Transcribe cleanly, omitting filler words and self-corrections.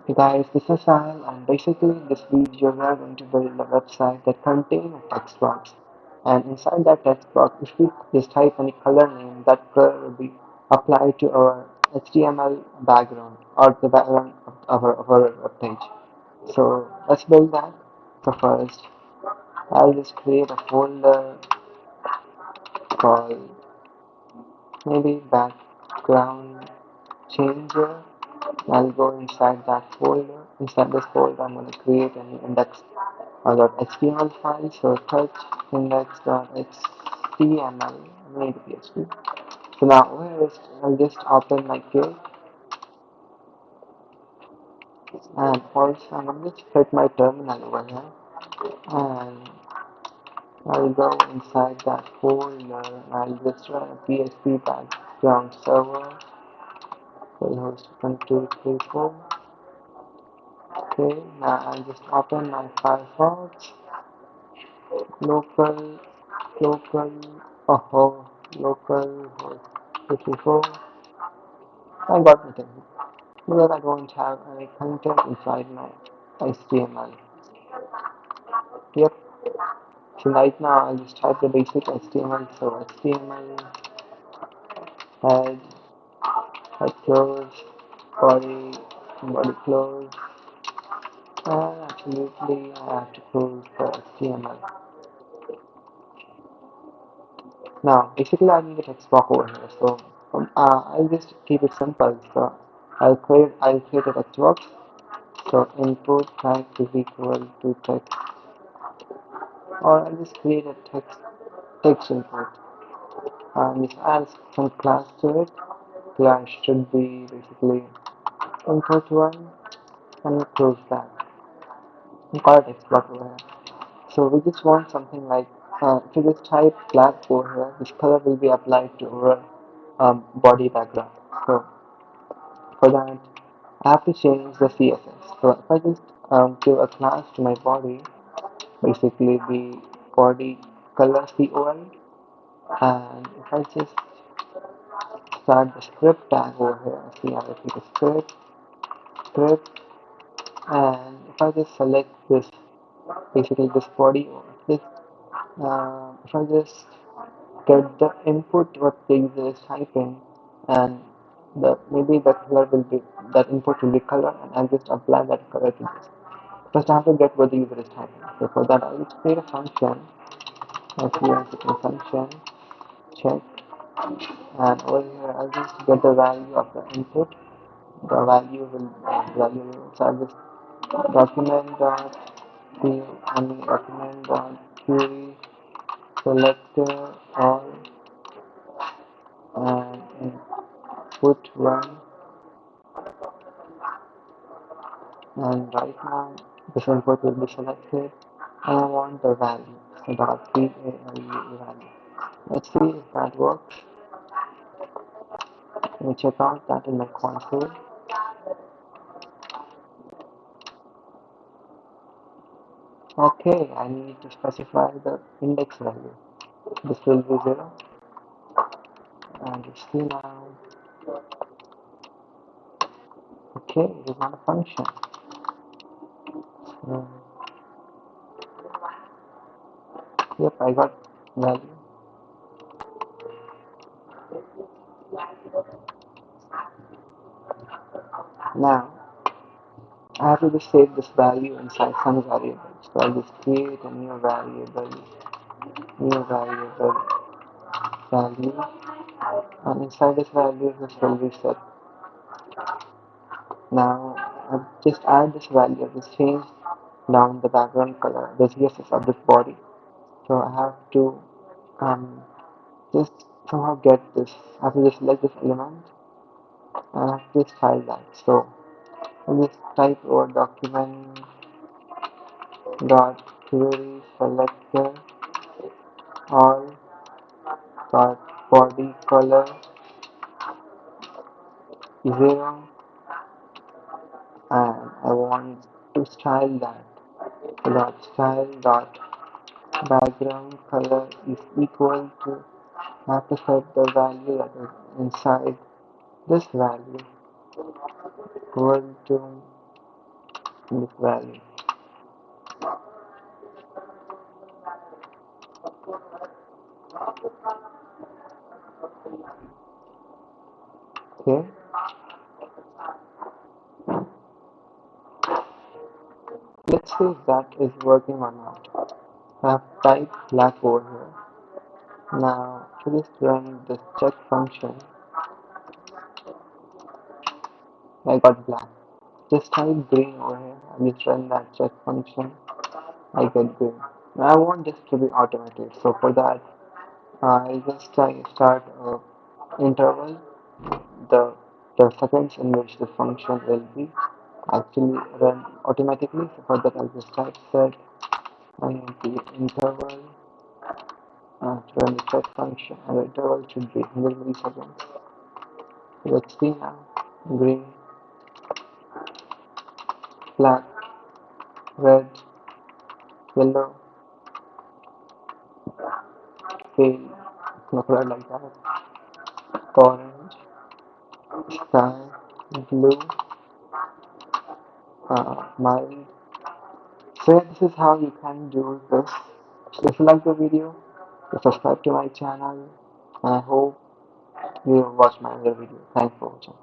Hey guys, this is Sahil, and basically in this video we are going to build a website that contains a text box. And inside that text box, if we just type any color name, that color will be applied to our HTML background or the background of our web page. So let's build that. So first, I'll just create a folder called maybe background changer. I'll go inside that folder. Inside this folder, I'm going to create an index.html file. So touch index.html. I need PHP. So now where is I'll just open my cake and also I'm going to just hit my terminal over here and I'll go inside that folder and I'll just run a PHP background server for host 1234. Okay, now I'll just open my Firefox, local, local, oh, local host 54. I got nothing because I don't have any content inside my HTML. Yep, so right now I'll just type the basic HTML. So HTML, head, head close, body, body close, and absolutely I have to close the HTML. Now, basically, I need a text box over here, so I'll just keep it simple. So I'll create a text box. So input type is equal to text, or I'll just create a text input and just add some class to it. Class should be basically input one and we close that. We call it text box over here. So we just want something like if you just type black over here, this color will be applied to our body background. So for that, I have to change the CSS. So if I just give a class to my body, basically the body color COL, and if I just start the script tag over here, see I repeat the script, and if I just select this, basically this body, or this, if I just get the input what the user is typing, and the maybe the color will be that input will be color, and I'll just apply that color to this. First, I have to get what the user is typing. So for that, I'll just create a function. I'll create a function check, and over here I'll just get the value of the input. The value will so I'll just document dot document dot query selector all and input one, and right now this input will be selected and I want the value. So dot value. Let's see if that works. Let me check out that in my console. Okay, I need to specify the index value. This will be 0. And you see now, okay, it is not a function. So, yep, I got value. Now, I have to just save this value inside some variable. So I'll just create a new variable value, and inside this value, this will be set. Now, I've just add this value, just change down the background color, the CSS of this body. So I have to um, just somehow get this. I have to just select this element and I have to just style that. So I just type over document dot query selector all dot body color 0, and I want to style that. So dot style dot background color is equal to, I have to set the value that is inside this value equal to in this value. Okay, let's see if that is working or not. I have typed black over here. Now, to just run this check function, I got black. Just type green over here and just run that check function, I get green. Now, I want this to be automated, so for that, I just start a interval, the seconds in which the function will be actually run automatically. So for that, I'll just type set the interval to run the check function, and the interval should be 100 milliseconds. So let's see now. Green, black, red, yellow, pale, no color like that, orange, sky, blue, mild. So yeah, this is how you can do this. So if you like the video, subscribe to my channel, and I hope you watch my other video. Thanks for watching.